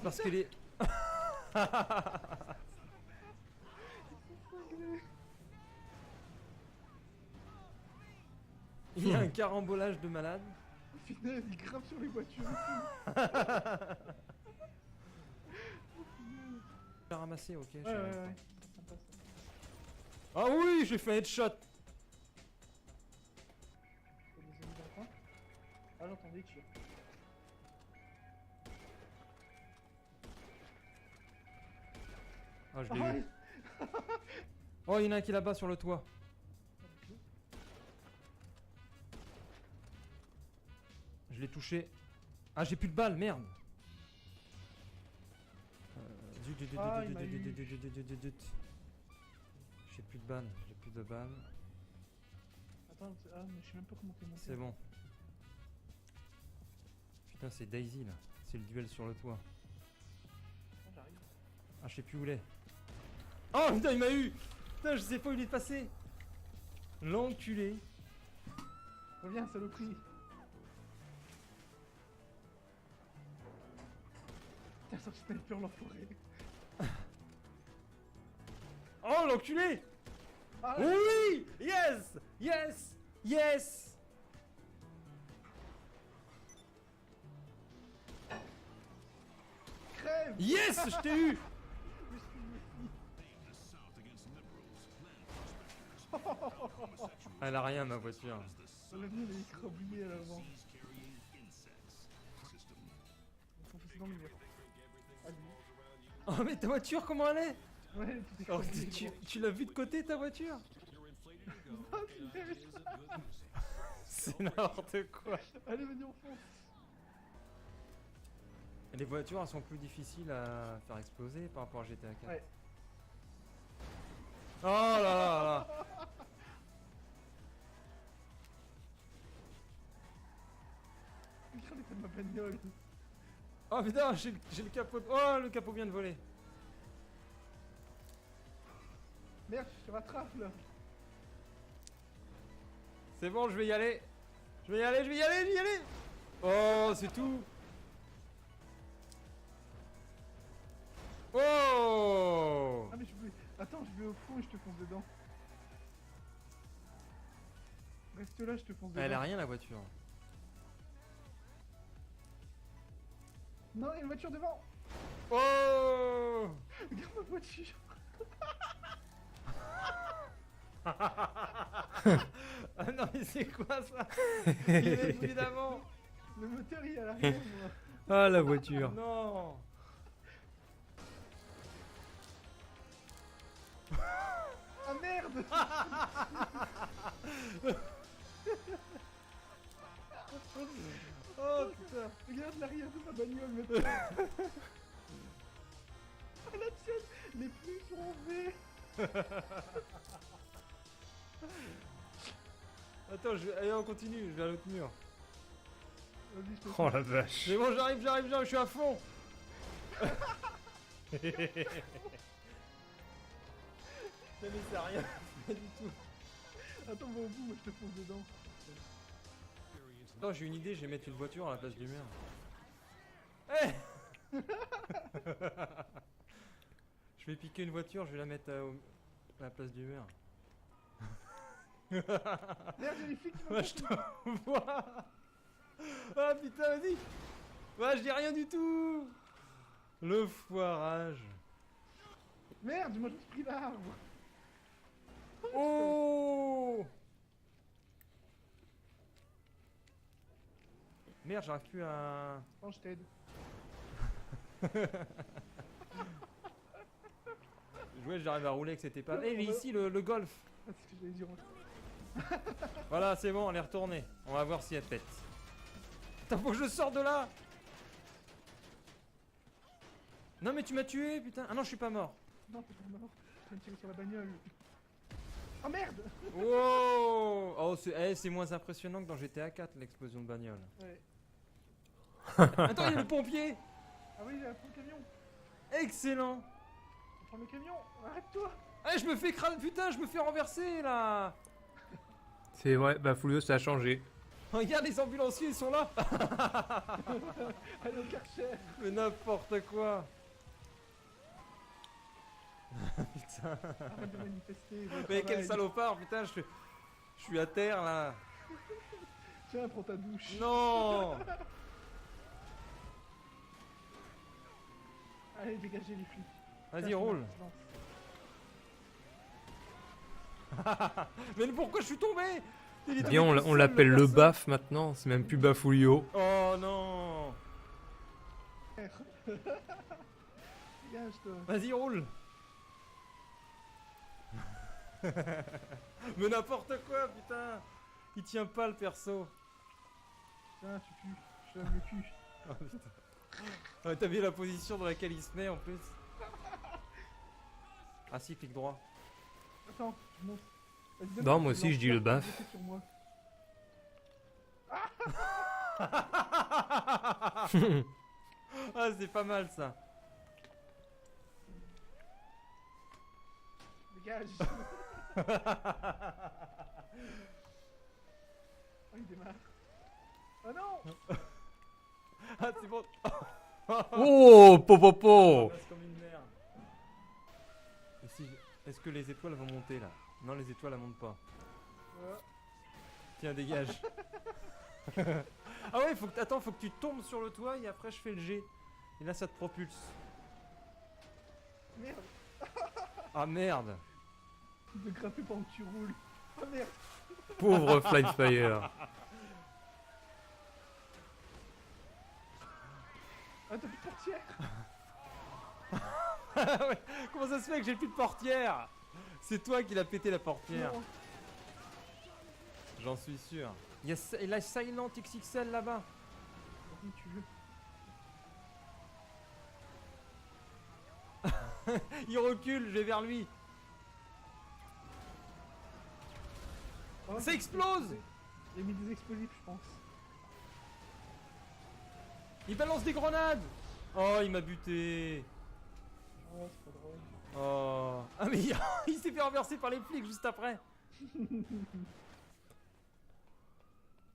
parce que les... Il y a un carambolage de malade. Final, il grimpe sur les voitures. J'ai ramassé, ok. Ouais. Ah oui, j'ai fait un headshot. Il y a des ennemis dans le coin. Ah, j'entends des tirs. Ah, je l'ai eu. Oh, il y en a un qui est là-bas sur le toit. Je l'ai touché. Ah, j'ai plus de balles, merde. J'ai plus de balles, j'ai plus de balles. Attends, mais je sais même pas comment t'es monté. C'est bon. Putain, c'est Daisy là. C'est le duel sur le toit. Ah, j'arrive. Ah, je sais plus où il est. Oh putain, il m'a eu. Putain, je sais pas où il est passé. L'enculé. Reviens, saloperie. T'as sorti sniper l'enfoiré. Oh, l'enculé. Ah, Oui. Yes. Yes. Yes. crève. Yes, je t'ai eu. Elle a rien, ma voiture. Le mien il est écrabouillé à l'avant. Il faut foncer dans le mur. Ah, lui. Oh, mais ta voiture, comment elle est? Ouais, tout est Oh, écrabouillé. tu l'as vu de côté, ta voiture? Ah, putain. C'est n'importe quoi. Allez, venez, on fonce. Et les voitures, elles sont plus difficiles à faire exploser par rapport à GTA 4. Ouais. Oh là là là. Regarde l'état de ma bagnole. Oh putain, j'ai le capot. Oh, le capot vient de voler. Merde, je te rattrape là. C'est bon, je vais y aller. Je vais y aller, je vais y aller, je vais y aller. Oh, c'est tout. Oh. Ah, mais je vais. Attends, je vais au fond et je te fonce dedans. Reste là, je te fonce dedans. Elle a rien, la voiture. Non, il y a une voiture devant. Oh. Regarde ma voiture. Ah non, mais c'est quoi ça? Il est venu d'avant. Le moteur il est à l'arrière, moi. Ah, la voiture. Non. Ah merde. Oh putain. Regarde l'arrière de ma bagnole maintenant. Ah la tienne, les pneus sont en V. Attends, allez, on continue, je vais à l'autre mur. Vas-y, je te Oh la vache. C'est bon, j'arrive, je suis à fond. Non mais c'est rien, pas du tout. Attends, va au bout, moi je te fonce dedans. Attends, j'ai une idée, je vais mettre une voiture à la place du mur. Eh. Je vais piquer une voiture, je vais la mettre à la place du mur. Merde, j'ai les flics qui Ouais, je te vois. Ah putain, vas-y. Ouais, je dis rien du tout. Le foirage. Merde, moi j'ai pris l'arbre. Oh. Merde, j'arrive plus à... Oh, je t'aide. Ouais, j'arrive à rouler avec cette épave. Eh, mais ici, le golf. Ah, c'est ce que j'allais dire. Voilà, c'est bon, elle est retournée. On va voir si elle pète. Putain, faut que je sorte de là. Non, mais tu m'as tué, putain. Ah non, je suis pas mort. Non, t'es pas mort. Je viens de tirer sur la bagnole. Oh merde. Wow. Oh, c'est moins impressionnant que dans GTA 4, l'explosion de bagnole. Ouais. Attends, il y a le pompier. Ah oui, j'ai pris le camion. Excellent. On prend le camion. Arrête-toi. Eh, je me fais putain, je me fais renverser, là. C'est vrai, bah Fulio ça a changé. Regarde, les ambulanciers, ils sont là. Allez au Karcher. Mais n'importe quoi. Putain. Arrête de manifester. va au Mais quel travail. salopard, putain, je suis à terre là. Tiens, prends ta douche. Non. Allez, dégagez les flics. Vas-y, Tiens, roule. je lance. Mais pourquoi je suis tombé? Il est Bien, tombé on, tout on seul, l'appelle le personne. baf maintenant, c'est même plus Bafouillot. Oh non. Dégage-toi. Vas-y, roule. Mais n'importe quoi, putain. Il tient pas le perso. Tiens, tu pues. Je te lave le cul. Oh, putain. Ouais, t'as vu la position dans laquelle il se met en plus. Ah si, clic droit. Attends, je monte. Vas-y, donne- Non, moi aussi, je dis le lance-toi, baf. jetez sur moi. Ah, c'est pas mal ça. Dégage. Oh, il démarre. Oh non. Ah, c'est bon. Oh, popopo. passe comme une merde. Et si Est-ce que les étoiles vont monter là? Non, les étoiles elles montent pas. Voilà. Tiens, dégage. Ah ouais, attends, faut que tu tombes sur le toit et après je fais le G. Et là ça te propulse. Merde. Ah merde. De grimper pendant que tu roules. Oh merde. Pauvre Flyfire. Ah, t'as plus de portière. Ouais, comment ça se fait que j'ai plus de portière? C'est toi qui l'as pété la portière. Non. J'en suis sûr. Il y a la Silent XXL là-bas. Vas-y, tu veux. Il recule, je vais vers lui. Oh, Ça explose. Il a mis des explosifs, je pense. Il balance des grenades. Oh, il m'a buté. Oh, c'est pas drôle. Oh. Ah mais il s'est fait renverser par les flics juste après.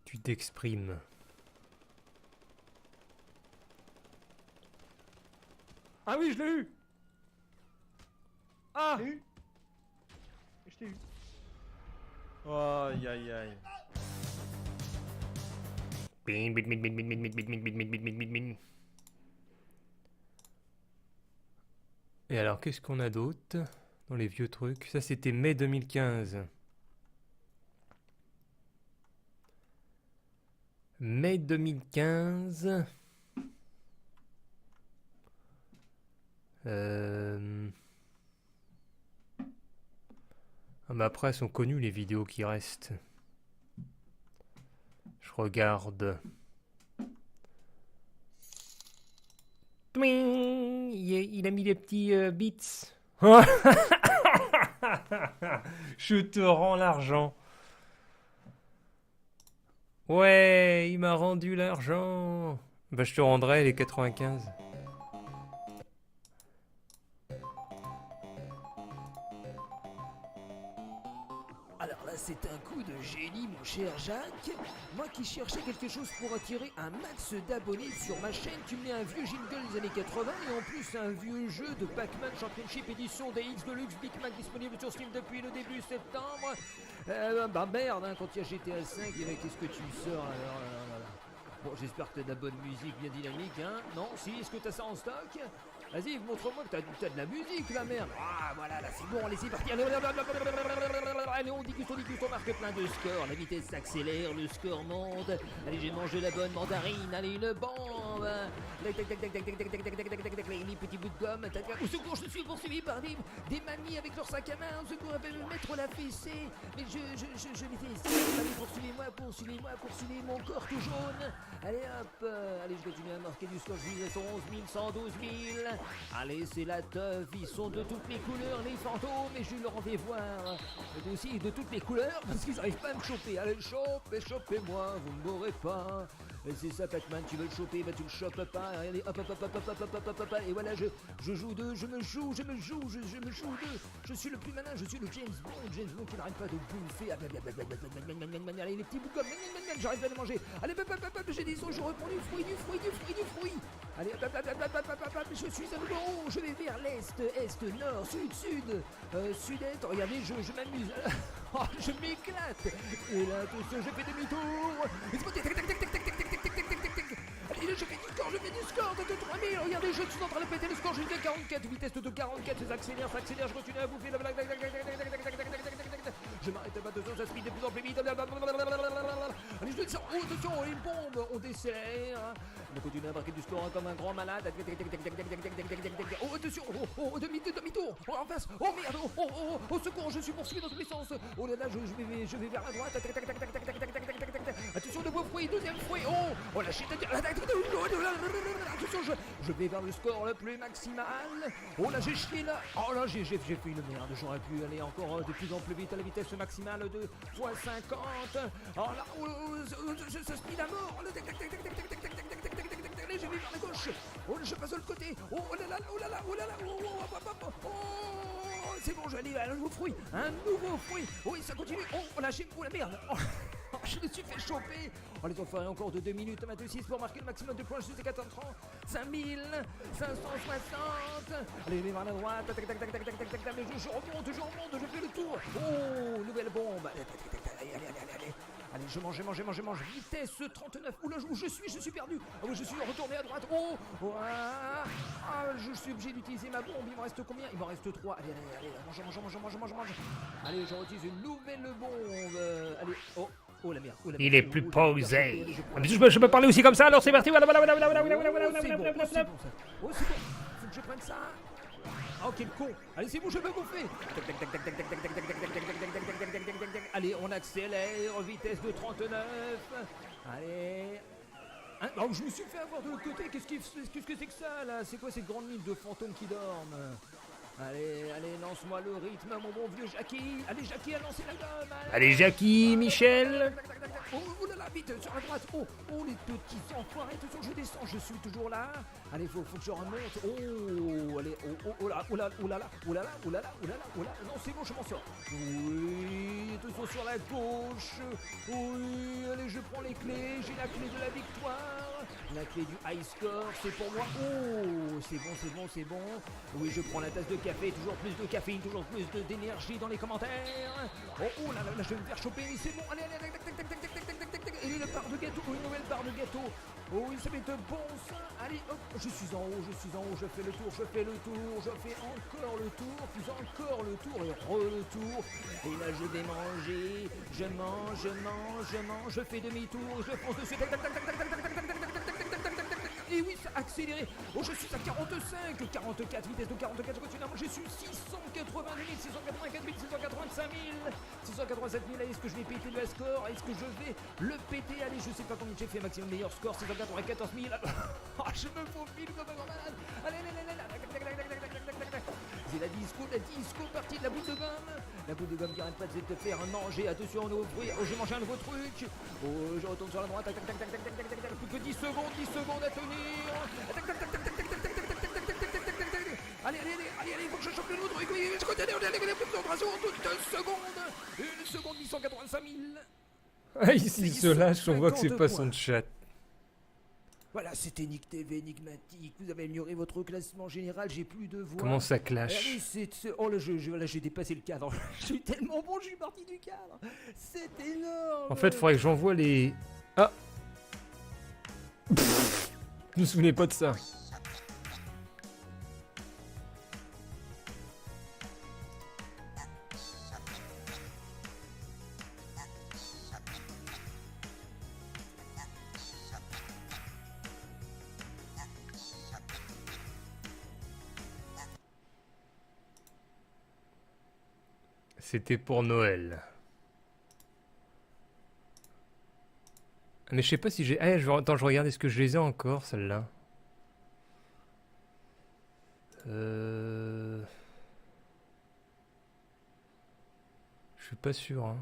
Tu t'exprimes. Ah oui, je l'ai eu. Ah. Je t'ai eu. Et je t'ai eu. Oh, aïe aïe aïe. Bin, bin, bin, bin, bin, bin, bin, bin, bin, bin, bin, bin, bin, bin. Et alors, qu'est-ce qu'on a d'autre dans les vieux trucs? Ça, c'était mai 2015. Mai 2015. Ah, mais après, elles sont connues les vidéos qui restent. Je regarde. Twing, il a mis les petits bits. Je te rends l'argent. Ouais, il m'a rendu l'argent. Bah, je te rendrai les 95. Alors là, c'est un coup de génie, mon cher Jacques. Moi qui cherchais quelque chose pour attirer un max d'abonnés sur ma chaîne, tu me mets un vieux jingle des années 80 et en plus un vieux jeu de Pac-Man Championship édition DX Deluxe Big Mac disponible sur Steam depuis le début septembre. Bah merde, hein, quand il y a GTA 5, et là, qu'est-ce que tu sors alors là. Bon, j'espère que t'as de la bonne musique bien dynamique, hein. Non, si, est-ce que t'as ça en stock? Vas-y, montre-moi que t'as de la musique, la merde. Ah, voilà, là, c'est bon, allez, c'est parti. Allez, on déguste, on marque plein de scores. La vitesse s'accélère, le score monte. Allez, j'ai mangé la bonne mandarine. Allez, une bombe. Les petits bouts de gomme. Au secours, je suis poursuivi par des mamies avec leur sac à main. Au secours, elles veulent me mettre la fessée. Mais je les fais. Allez, poursuivez mon corps tout jaune. Allez, hop. Allez, je continue à marquer du score. Je disais 11 000, 112 000. Allez, c'est la teuf, ils sont de toutes les couleurs, les fantômes, et je leur en vais voir. Et aussi de toutes les couleurs, parce qu'ils n'arrivent pas à me choper. Allez, chopez-moi, vous ne m'aurez pas. C'est ça, Pac-Man, tu veux le choper, bah tu le chopes pas. Allez, hop, hop, hop, hop, hop, hop, hop, hop, hop, et voilà, je joue deux, je me joue deux. Je suis le plus malin, je suis le James Bond qui n'arrête pas de bouffer. Allez, les petits bouts comme, j'arrive pas à les manger. Allez, j'ai des os, je reprends du fruit. Allez, je suis à nouveau, je vais vers l'est, est, nord, sud, sud-est. Regardez, je m'amuse. Oh, je m'éclate. Et là, attention, je fais demi-tour. Allez, je fais du score de 3000. Regardez, je suis en train de péter le score jusqu'à 44. Vitesse de 44, ça accélère, je continue à bouffer. Je m'arrête pas, attention, ça speed de plus en plus vite. Allez, je descends. Oh, attention, une bombe. On décélère. On continue à marquer du score comme un grand malade. Oh, attention. Oh, demi-tour. Oh, en face. Oh, merde. Oh, secours, je suis poursuivi dans tous les sens. Oh là là, je vais vers la droite. Attention, nouveau fruit, deuxième fruit. Oh, la shit. Attention, je vais vers le score le plus maximal. Oh là, j'ai chié là. Oh là, j'ai fait une merde. J'aurais pu aller encore de plus en plus vite à la vitesse maximale de x50. Oh là, ça speed à mort. Allez, je vais vers la gauche. Oh, je passe de l'autre côté. Oh là là. Oh, c'est bon, je vais aller à un nouveau fruit. Oui, ça continue. Oh, lâchez. Oh la merde. Je me suis fait choper. Oh, les enfoirés, encore de 2 minutes 26 pour marquer le maximum de points. Je suis à 430. 5560. Allez, vers la droite. Je remonte, je fais le tour. Oh, nouvelle bombe. Allez, je mange. Vitesse 39. Oula, où je suis perdu. Ah oui, je suis retourné à droite. Je suis obligé d'utiliser ma bombe. Il m'en reste combien? Il m'en reste 3. Allez, mange. Allez, je utilise une nouvelle bombe. Allez, oh la merde. Il est plus posé. Je peux parler aussi comme ça, alors c'est parti. Voilà. C'est bon. Oh, c'est bon. Faut que je prenne ça. Oh, quel con. Allez, c'est bon, je peux bouffer. Allez, on accélère. Vitesse de 39. Allez. Oh, je me suis fait avoir de l'autre côté. Qu'est-ce que c'est que ça, là? C'est quoi cette grande mine de fantômes qui dorment? Allez, lance-moi le rythme, mon bon vieux Jackie. Allez, Jackie, a lancé la gomme. Allez, Jackie, Michel. Oh là là, vite, sur la droite. Oh, les petits enfoirés. Attention, je descends, je suis toujours là. Allez, faut que je remonte. Oh, allez, oh là. Non, c'est bon, je m'en sors. Oui, attention sur la gauche. Oui, allez, je prends les clés. J'ai la clé de la victoire. La clé du high score, c'est pour moi. Oh, c'est bon. Oui, je prends la tasse de café. Toujours plus de caféine, toujours plus d'énergie dans les commentaires. Oh là, je vais me faire choper. C'est bon, allez. Et une part de gâteau, une nouvelle part de gâteau. Oh oui, ça va être bon ça. Allez, hop, je suis en haut, je fais le tour, je fais encore le tour, puis encore le tour, et le tour. Et là, je vais manger, je mange, je fais demi-tour, je fonce dessus. Et oui, ça a accéléré. Oh, je suis à 45, 44, vitesse de 44, je continue à manger. Je suis 680 000, 684 000, 685 000, 687 000. Est-ce que je vais péter le score? Est-ce que je vais le péter? Allez, je sais pas combien j'ai fait, maximum meilleur score, 694 000. Oh, je me faufile comme un malade. Allez. C'est la disco, partie de la boule de gomme. La boule de gomme qui arrête pas de te faire manger. Attention, nouveau fruit. Oh, j'ai mangé un nouveau truc. Oh, je retourne sur la droite. Plus que 10 secondes à tenir. Allez, faut que je chope le nouveau truc. Oui, je continue. Allez, plus de 3 secondes. 2 secondes. 1 seconde, 885 000. Ah, ici, se lâche, on voit que c'est pas son chat. Voilà, c'était Nick TV énigmatique. Vous avez amélioré votre classement général, j'ai plus de voix. Comment ça clash? Allez, oh là, j'ai dépassé le cadre. Je suis tellement bon, je suis parti du cadre. C'est énorme. En fait, faudrait que j'envoie les... Ah. Je me souvenais pas de ça. C'était pour Noël. Mais je sais pas si j'ai... Ah, attends, je regarde, est-ce que je les ai encore, celles-là? Je suis pas sûr, hein.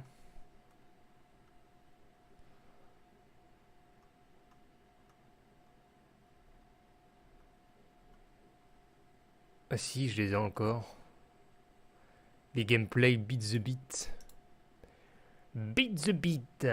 Ah si, je les ai encore. Les gameplay Beat the Beat. Beat the Beat.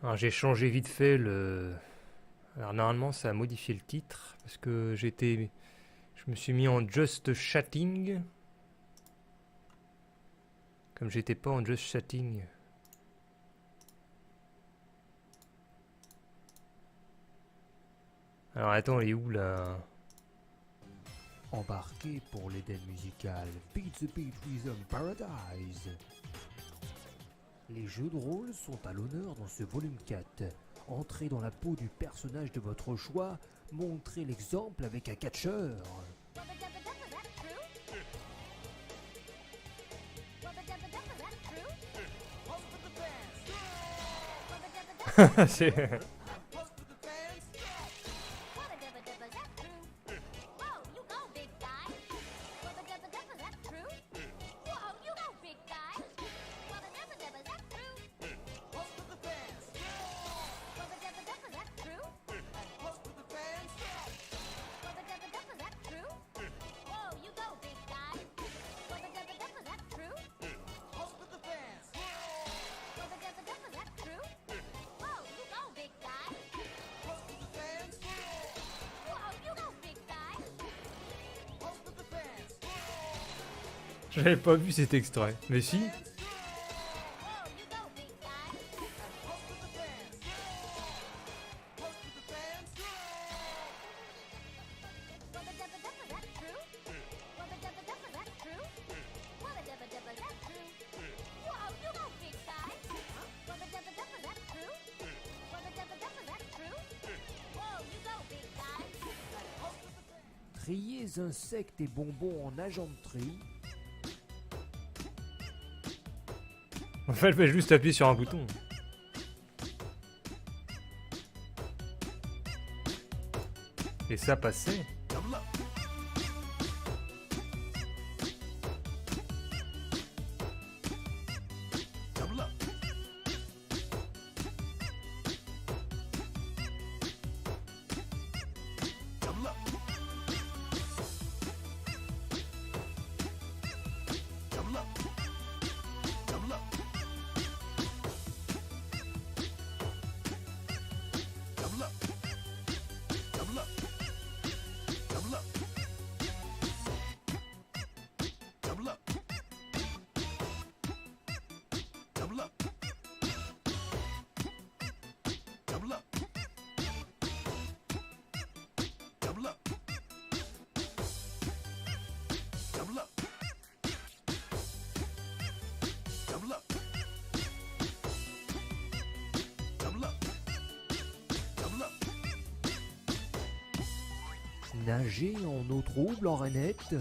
Alors j'ai changé vite fait le... Alors normalement ça a modifié le titre parce que j'étais... Je me suis mis en Just Chatting. Comme j'étais pas en Just Chatting. Alors attends, elle est où là? Embarquez pour l'Éden musical Beat the Beat Rhythm Paradise. Les jeux de rôle sont à l'honneur dans ce volume 4. Entrez dans la peau du personnage de votre choix, montrez l'exemple avec un catcheur. C'est... J'avais pas vu cet extrait. Mais si. Triez insectes et bonbons en agenterie. En fait, je vais juste appuyer sur un bouton. Et ça passait. Nager en eau trouble en rainette.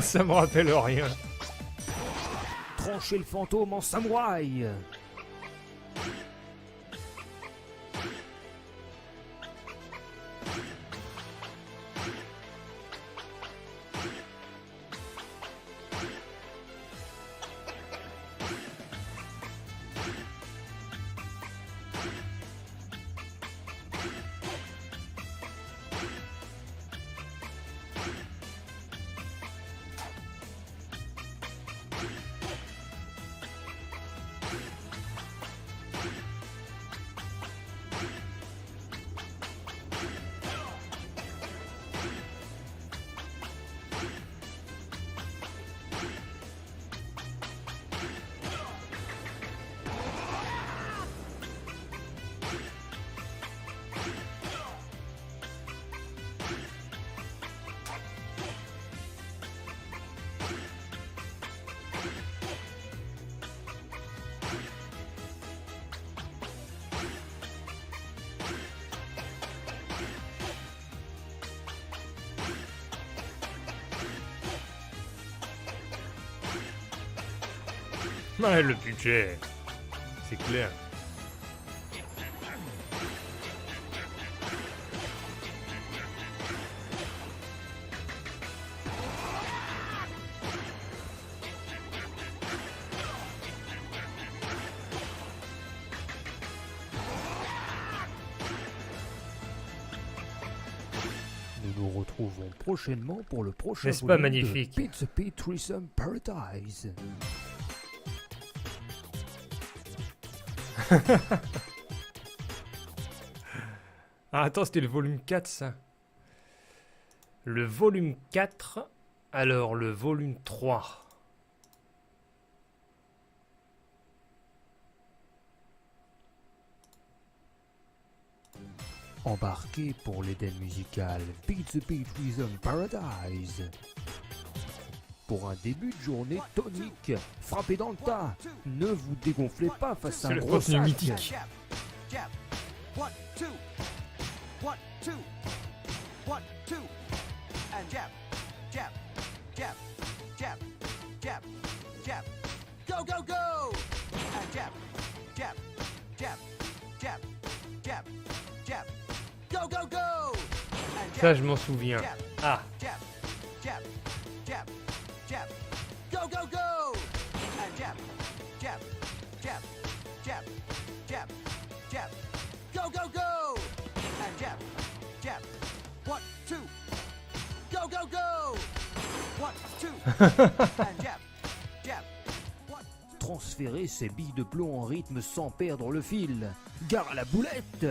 Ça me rappelle rien. Trancher le fantôme en samouraï. Ouais, le budget. C'est clair. Nous nous retrouvons prochainement pour le prochain N'est-ce pas volume magnifique? de Pizza Pete Threesome Paradise. Ah, attends, c'était le volume 4, ça. Le volume 4. Alors, le volume 3. Embarquez pour l'Éden musical Pizza Pete Threesome Paradise. Pour un début de journée tonique, frappez dans le tas. Ne vous dégonflez pas face à C'est un le gros contenu sac. mythique. Jab. 1, 2. 1, 2. 1, 2. And jab. Jab. Jab. Jab. Jab. Jab. Go, go, go. And jab. Jab. Jab. Jab. Jab. Jab. Go, go, go. And Ça, jab. je m'en souviens. Jab. Ah, Jab. Jab. Jab. Jab. Go, go, go. And jab. Jab. Jab. Jab. Jab. Jab. Go, go, go. And jab. Jab. 1, 2. Go, go, go. 1, 2. And jab. Jab. 1. Transférez ces billes de plomb en rythme sans perdre le fil. Gare à la boulette.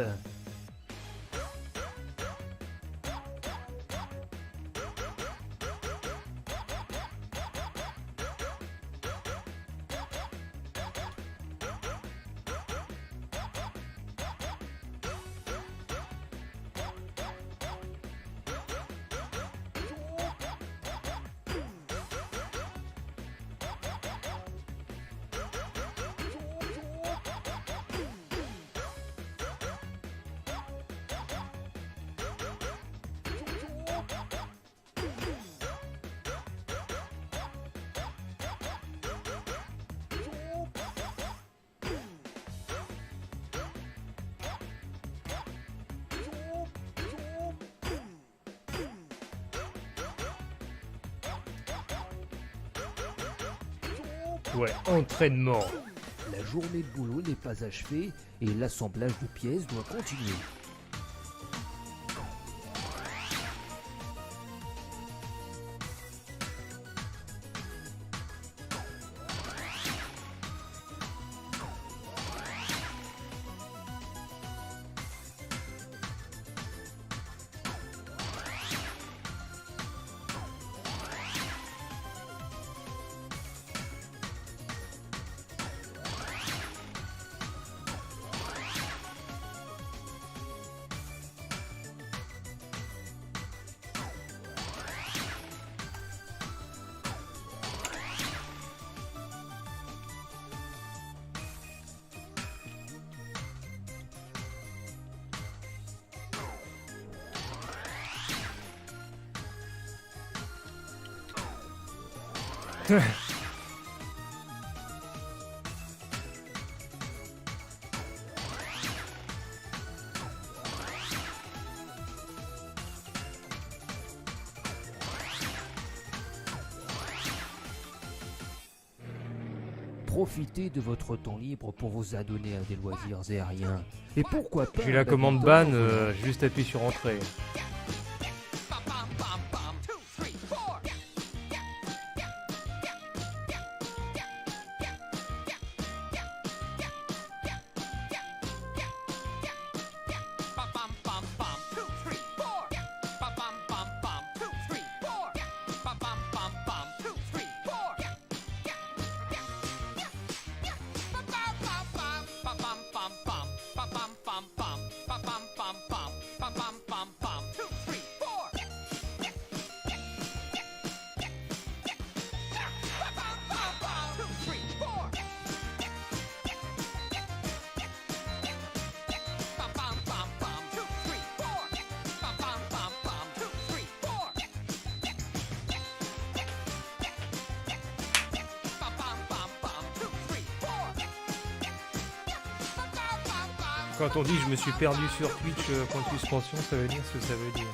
ouais, entraînement. La journée de boulot n'est pas achevée et l'assemblage de pièces doit continuer. Profitez de votre temps libre pour vous adonner à des loisirs aériens. Et pourquoi pas J'ai eu la un commande badminton ban, en volant. j'ai juste appuyé sur entrée. Bam, bam, bam, bam. 2, 3, 4. Bam, bam, bam, bam. 2, 3, 4. Bam, bam, bam, bam. 2, 3, 4. Bam, bam, bam, bam. 2, 3, 4. Bam, bam, bam, bam. Bam, bam, bam, bam. Bam, bam, bam, bam. Bam, bam, bam, bam. Bam, bam, bam, bam. Quand on dit je me suis perdu sur Twitch, point de suspension, ça veut dire ce que ça veut dire.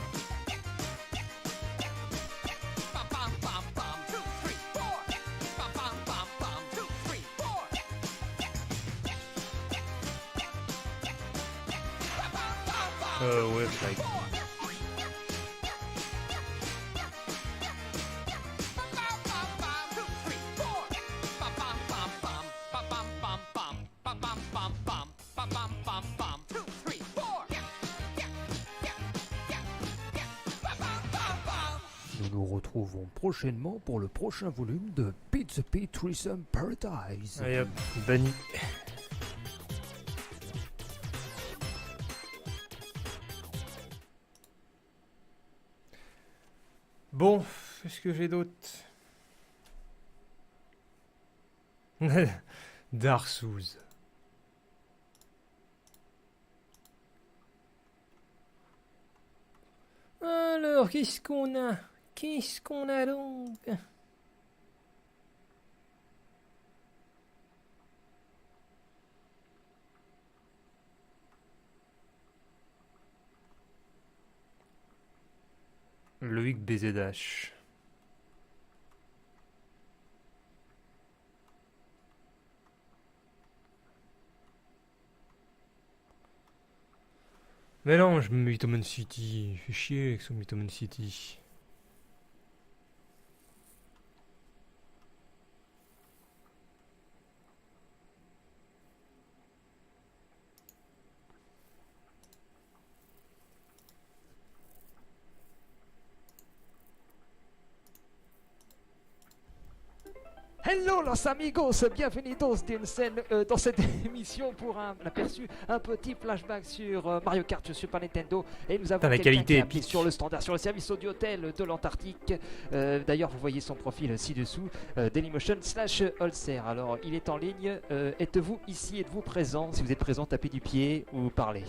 Ouais, like. Nous nous retrouvons prochainement pour le prochain volume de Pizza Pete Threesome Paradise. Allez hop, banni. Bon, qu'est-ce que j'ai d'autre? Dark Souls. Alors, qu'est-ce qu'on a? Qu'est-ce qu'on a donc? Loïc BZH. Mais non, je me mets Mythomon City. Fais chier avec son Mythomon City. Hello los amigos, bienvenidos dans cette émission pour un aperçu, un petit flashback sur Mario Kart sur Super Nintendo. Et nous avons Putain, la quelqu'un qualité qui est a appelé épique. sur le standard, sur le service audiotel de l'Antarctique. D'ailleurs, vous voyez son profil ci-dessous, Dailymotion/Holzer. Alors, il est en ligne. Êtes-vous ici? Êtes-vous présent? Si vous êtes présent, tapez du pied ou parlez.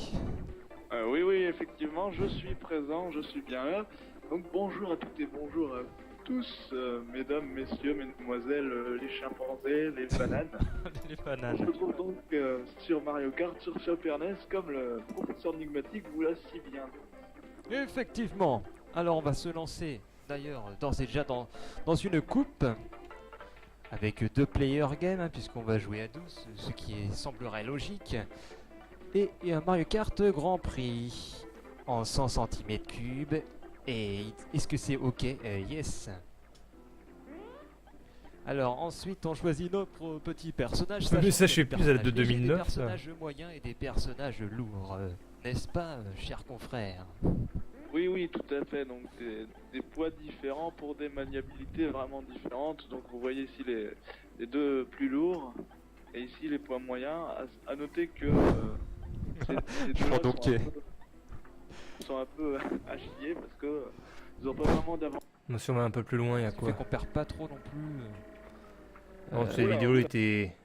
Oui, effectivement, je suis présent, je suis bien là. Donc bonjour à toutes et bonjour à tous, mesdames, messieurs, mesdemoiselles, les chimpanzés, les bananes. Les On bananes. se retrouve donc sur Mario Kart, sur Super NES, comme le professeur Enigmatique vous l'a si bien dit. Effectivement. Alors on va se lancer d'ailleurs d'ores et déjà dans une coupe avec 2 player game puisqu'on va jouer à 12, ce qui semblerait logique. Et un Mario Kart Grand Prix en 100 cm3. Et est-ce que c'est ok? Yes. Alors ensuite on choisit notre petit personnage. Mais ça, sachant je qu'il y sais a des plus, ça date de personnages légers, 2009, des ça. personnages moyens et des personnages lourds. N'est-ce pas, cher confrère? Oui, tout à fait. Donc des poids différents pour des maniabilités vraiment différentes. Donc vous voyez ici les deux plus lourds et ici les poids moyens. À noter que ces Je deux-là crois donc que- sont un peu à chier parce que ils ont pas vraiment d'avance. Moi, si on va un peu plus loin, il y a Ça fait quoi? qu'on perd pas trop non plus. Non, cette oula, vidéo oula. était...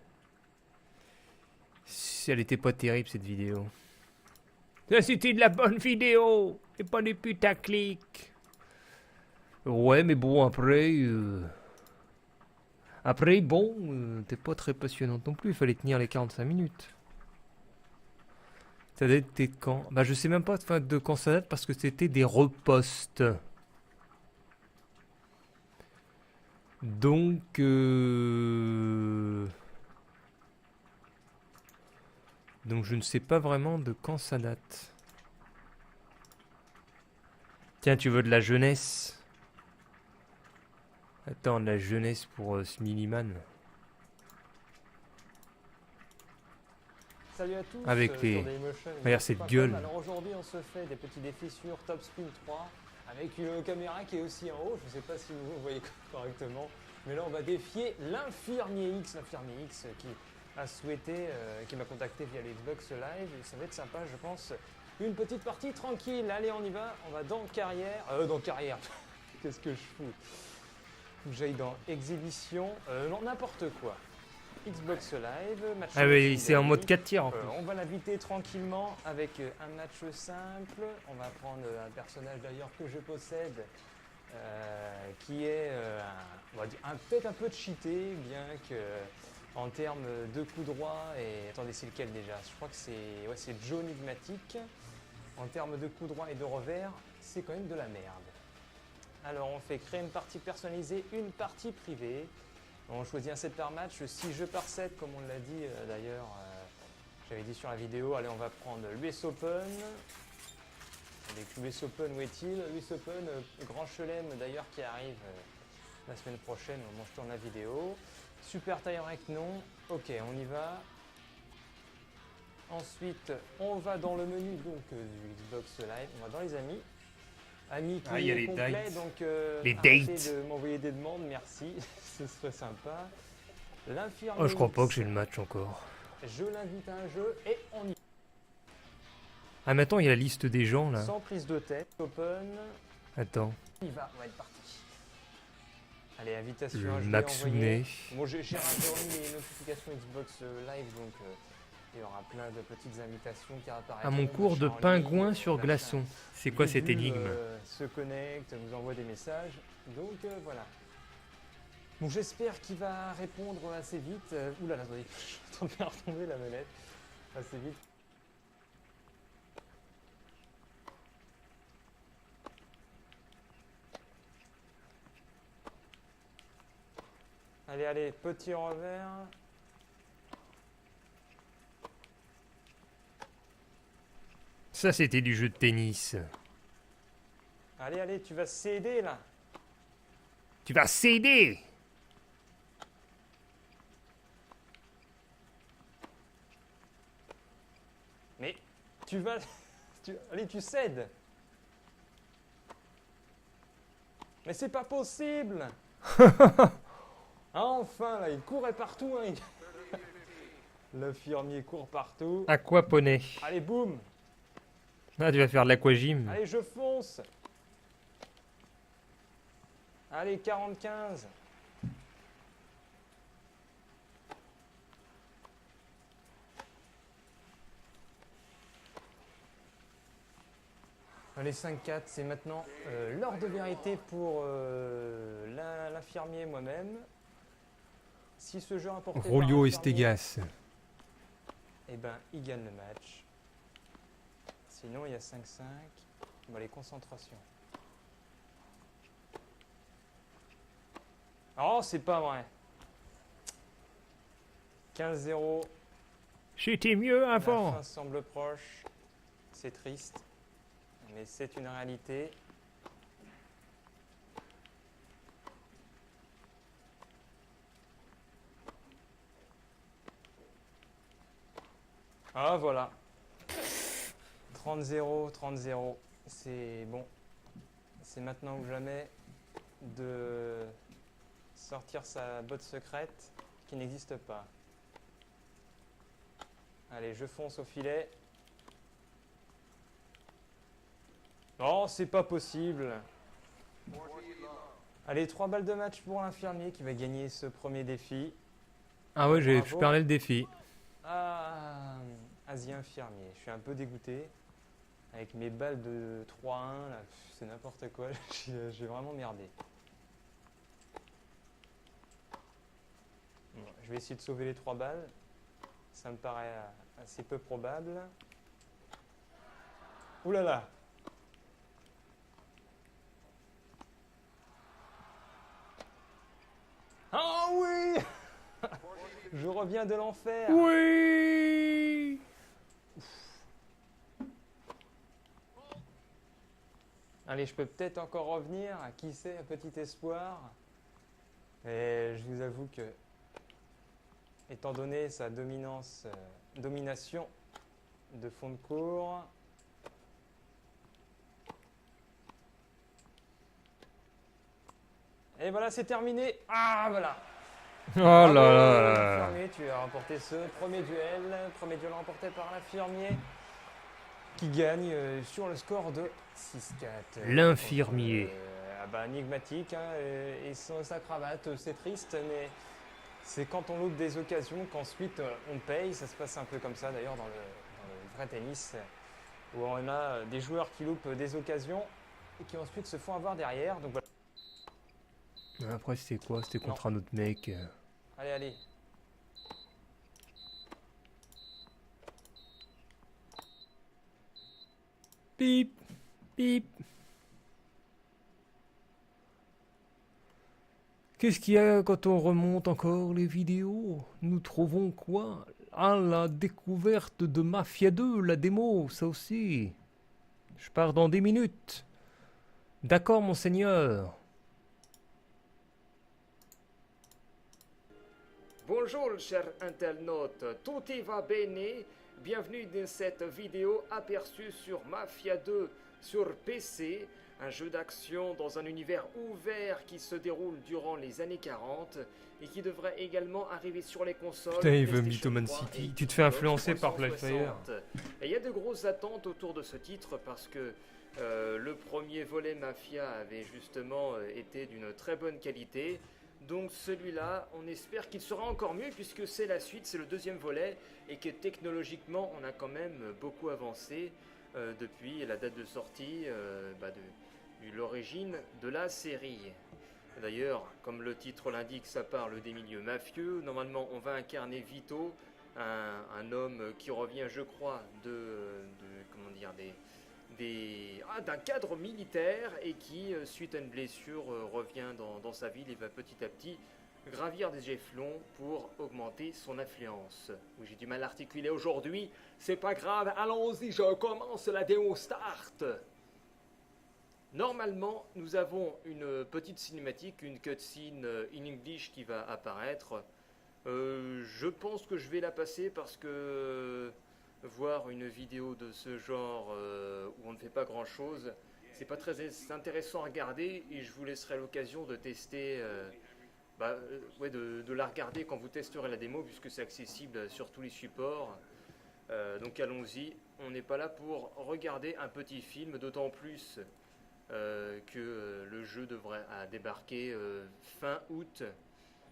Elle était pas terrible, cette vidéo. Ça, c'était de la bonne vidéo et pas des putaclics. Ouais, mais bon, après... Après, bon, t'es pas très passionnante non plus. Il fallait tenir les 45 minutes. Ça date de quand? Bah, je sais même pas de quand ça date parce que c'était des reposts. Donc... Donc je ne sais pas vraiment de quand ça date. Tiens, tu veux de la jeunesse? Attends, de la jeunesse pour Smileyman. Salut à tous. Avec sur les- Dailymotion, Regarde cette Dailymotion.com. gueule. Alors aujourd'hui, on se fait des petits défis sur Top Spin 3 avec une caméra qui est aussi en haut. Je ne sais pas si vous voyez correctement, mais là, on va défier l'infirmier X qui a souhaité, qui m'a contacté via l'Xbox Live. Et ça va être sympa, je pense. Une petite partie tranquille. Allez, on y va. On va dans carrière. Dans carrière. Qu'est-ce que je fous? Faut que j'aille dans exhibition. Non, n'importe quoi. Xbox Live, match. Ah oui, machine c'est en mode d'amis. 4 tiers en plus. On va l'inviter tranquillement avec un match simple. On va prendre un personnage d'ailleurs que je possède qui est on va dire peut-être un peu cheaté, bien que En termes de coup droit, et attendez, c'est lequel déjà? Je crois que c'est ouais, c'est Joe Enigmatic. En termes de coup droit et de revers, c'est quand même de la merde. Alors on fait créer une partie personnalisée, une partie privée. On choisit un set par match, 6 jeux par set, comme on l'a dit d'ailleurs. J'avais dit sur la vidéo. Allez, on va prendre l'US Open. Avec l'US Open, où est-il? L'US Open, Grand Chelem d'ailleurs qui arrive la semaine prochaine au moment où je tourne la vidéo. Super Tie-Break non. Ok, on y va. Ensuite, on va dans le menu donc du Xbox Live. On va dans les amis. Amis qui il y a est les complet, dates. donc Les arrêtez dates. de m'envoyer des demandes, merci. Ce serait sympa. L'infirmier. Oh, je crois pas que j'ai le match encore. Je l'invite à un jeu et on y va. Ah, mais attends, il y a la liste des gens là. Sans prise de tête. Open. Attends. On va être parti. Allez, invitation, Le je vais envoyer. Maxounet. Bon, j'ai remis les notifications Xbox Live, donc il y aura plein de petites invitations qui apparaissent. À mon cours de pingouin sur glaçon. C'est quoi cette énigme? Se connecte, vous envoie des messages. Donc voilà. Bon, j'espère qu'il va répondre assez vite. Ouh là là, attendez, je suis en train de faire retomber la manette. Assez vite. Allez, allez, petit revers. Ça, c'était du jeu de tennis. Allez, allez, tu vas céder là. Tu vas céder! Mais tu vas... Allez, tu cèdes. Mais c'est pas possible. Enfin, là, il courait partout. Hein. L'infirmier court partout. Aquaponé. Allez, boum. Ah, tu vas faire de l'aquagym. Allez, je fonce. Allez, 45. Allez, 5-4, c'est maintenant l'heure de vérité pour l'infirmier moi-même. Si ce jeu remporté par Rolio l'infirmier, Estegas. eh ben, il gagne le match. Sinon, il y a 5-5. Bon, les concentrations. Oh, c'est pas vrai. 15-0. J'étais mieux La avant. fin semble proche. C'est triste. Mais c'est une réalité. Ah voilà. 30-0, 30-0. C'est bon. C'est maintenant ou jamais de sortir sa botte secrète qui n'existe pas. Allez, je fonce au filet. Oh, c'est pas possible. Allez, 3 balles de match pour l'infirmier qui va gagner ce premier défi. Ah ouais, je Bravo. parlais le défi. Ah, Asie infirmier. Je suis un peu dégoûté. Avec mes balles de 3-1, là, c'est n'importe quoi. J'ai vraiment merdé. Bon, je vais essayer de sauver les 3 balles. Ça me paraît assez peu probable. Ouh là là! Ah oui! Je reviens de l'enfer! Oui! Allez, je peux peut-être encore revenir. Qui sait, un petit espoir. Et je vous avoue que, étant donné sa domination de fond de cours, et voilà, c'est terminé. Ah, voilà. Oh là Bravo, là là. l'infirmier, tu as remporté ce premier duel remporté par l'infirmier qui gagne sur le score de 6-4. L'infirmier. Ah bah, enigmatique, hein, et sa cravate, c'est triste, mais c'est quand on loupe des occasions qu'ensuite on paye. Ça se passe un peu comme ça d'ailleurs dans le vrai tennis, où on a des joueurs qui loupent des occasions et qui ensuite se font avoir derrière. Donc voilà. Après, c'était quoi? C'était contre un autre mec. Allez, allez. Bip, bip. Qu'est-ce qu'il y a quand on remonte encore les vidéos? Nous trouvons quoi? Ah, la découverte de Mafia 2, la démo, ça aussi. Je pars dans 10 minutes. D'accord, monseigneur. Bonjour, chers internautes. Tout y va bene. Bienvenue dans cette vidéo aperçue sur Mafia 2 sur PC. Un jeu d'action dans un univers ouvert qui se déroule durant les années 40 et qui devrait également arriver sur les consoles. Putain, il veut PlayStation Mythoman 3 City. et Tu te fais influencer Xbox par Blackfire. 360. Et il y a de grosses attentes autour de ce titre parce que le premier volet Mafia avait justement été d'une très bonne qualité. Donc celui-là, on espère qu'il sera encore mieux puisque c'est la suite, c'est le deuxième volet et que technologiquement on a quand même beaucoup avancé depuis la date de sortie de l'origine de la série. D'ailleurs, comme le titre l'indique, ça parle des milieux mafieux. Normalement, on va incarner Vito, un homme qui revient, je crois, d'un cadre militaire et qui, suite à une blessure, revient dans sa ville et va petit à petit gravir des échelons pour augmenter son influence. Oui, j'ai du mal à articuler aujourd'hui, c'est pas grave, allons-y, je commence la démo start. Normalement, nous avons une petite cinématique, une cutscene in English qui va apparaître. Je pense que je vais la passer parce que voir une vidéo de ce genre où on ne fait pas grand chose, c'est pas très intéressant à regarder et je vous laisserai l'occasion de tester, de la regarder quand vous testerez la démo puisque c'est accessible sur tous les supports. Donc allons-y, on n'est pas là pour regarder un petit film, d'autant plus que le jeu devrait débarquer fin août.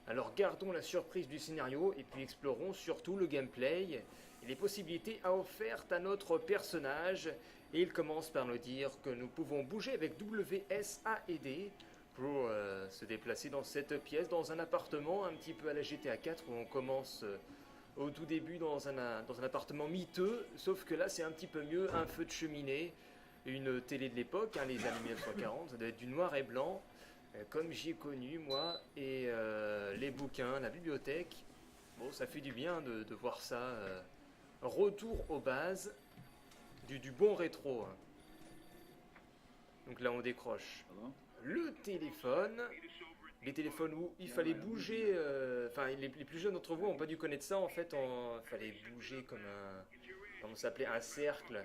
Alors gardons la surprise du scénario et puis explorons surtout le gameplay et les possibilités offertes à notre personnage. Et il commence par nous dire que nous pouvons bouger avec WSAD pour se déplacer dans cette pièce, dans un appartement un petit peu à la GTA 4 où on commence au tout début dans un appartement miteux, sauf que là c'est un petit peu mieux, un feu de cheminée, une télé de l'époque, les années 1940, ça doit être du noir et blanc, comme j'y ai connu moi, et les bouquins, la bibliothèque. Bon, ça fait du bien de voir ça. Retour aux bases, du bon rétro. Donc là on décroche le téléphone. Les téléphones où il fallait bouger, les plus jeunes d'entre vous n'ont pas dû connaître ça en fait, il fallait bouger comme comment ça s'appelait, un cercle.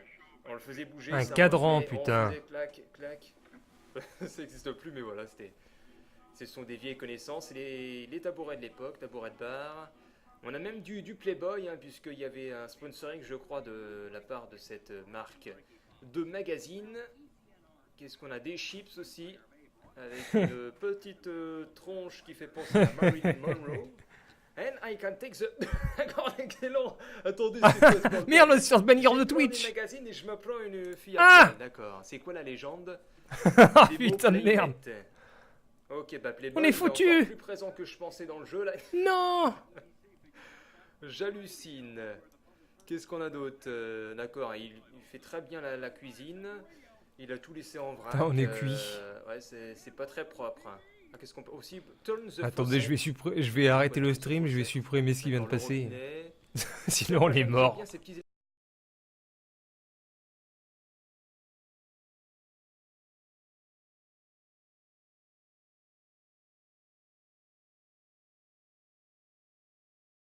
On le faisait bouger. Un ça cadran, revenait, putain. On faisait clac, clac. Ça n'existe plus, mais voilà, ce sont des vieilles connaissances. Les tabourets de l'époque, tabourets de bar. On a même du Playboy, puisqu'il y avait un sponsoring, je crois, de la part de cette marque de magazine. Qu'est-ce qu'on a? Des chips aussi, avec une petite tronche qui fait penser à Marilyn Monroe. And I can take the... D'accord, excellent. Attendez, c'est quoi ce bordel? Merde, on se fait bannir de Je prends Twitch. des magazines et je me prends une fille Ah après. D'accord. C'est quoi la légende? Ah Des putain de mots merde. Playnet. Ok, Playboy, On est il foutus. encore plus présent que je pensais dans le jeu là. Non. J'hallucine. Qu'est-ce qu'on a d'autre? D'accord, il fait très bien la cuisine. Il a tout laissé en vrac. Putain, on est cuit. Ouais, c'est pas très propre. Ah, qu'est-ce qu'on peut aussi turn the Attendez, faucet. je vais arrêter le stream, je vais supprimer ce qui vient de Dans le passer. robinet. Sinon on est J'aime mort. bien ces petits